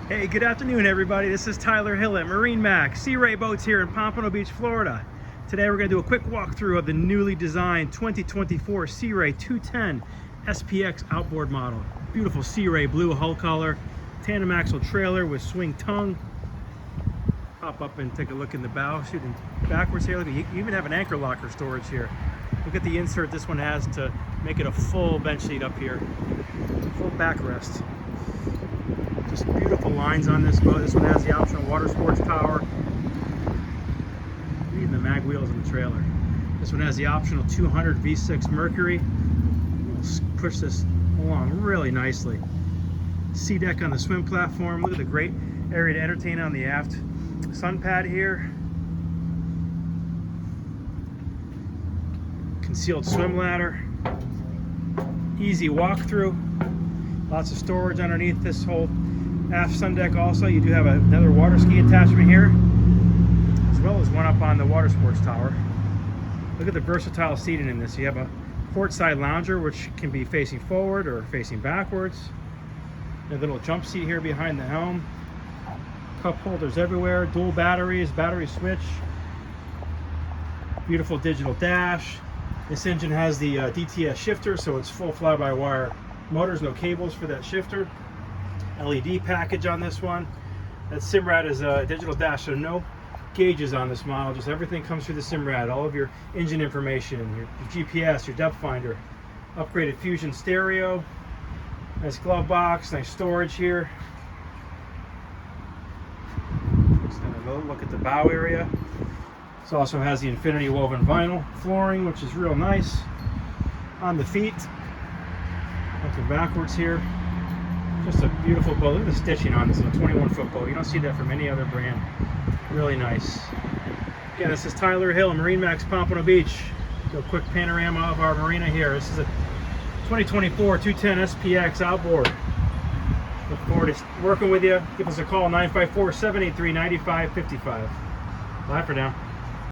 Hey, good afternoon, everybody. This is Tyler Hill at MarineMax, Sea Ray Boats here in Pompano Beach, Florida. Today we're going to do a quick walkthrough of the newly designed 2024 Sea Ray 210 SPX outboard model. Beautiful Sea Ray blue hull color, tandem axle trailer with swing tongue. Pop up and take a look in the bow, shooting backwards here. Look, you even have an anchor locker storage here. Look at the insert this one has to make it a full bench seat up here. Full backrest. Just beautiful lines on this boat. This one has the optional water sports power. Even the mag wheels in the trailer. This one has the optional 200 V6 Mercury. We'll push this along really nicely. Sea deck on the swim platform. Look at the great area to entertain on the aft sun pad here. Concealed swim ladder. Easy walkthrough. Lots of storage underneath this whole aft sun deck. Also, you do have another water ski attachment here, as well as one up on the water sports tower. Look at the versatile seating in this. You have a port side lounger, which can be facing forward or facing backwards. A little jump seat here behind the helm. Cup holders everywhere. Dual batteries, battery switch. Beautiful digital dash. This engine has the DTS shifter, so it's full fly-by-wire motors, no cables for that shifter. LED package on this one. That Simrad is a digital dash, so no gauges on this model. Just everything comes through the Simrad. All of your engine information, your GPS, your depth finder. Upgraded Fusion stereo. Nice glove box, nice storage here. Extend a look at the bow area. This also has the infinity woven vinyl flooring, which is real nice. On the feet, looking backwards here. Just a beautiful boat. Look at the stitching on this. It's a 21-foot boat. You don't see that from any other brand. Really nice. Again, this is Tyler Hill, MarineMax Pompano Beach. Do a quick panorama of our marina here. This is a 2024 210 SPX outboard. Look forward to working with you. Give us a call, 954-783-9555. Bye for now.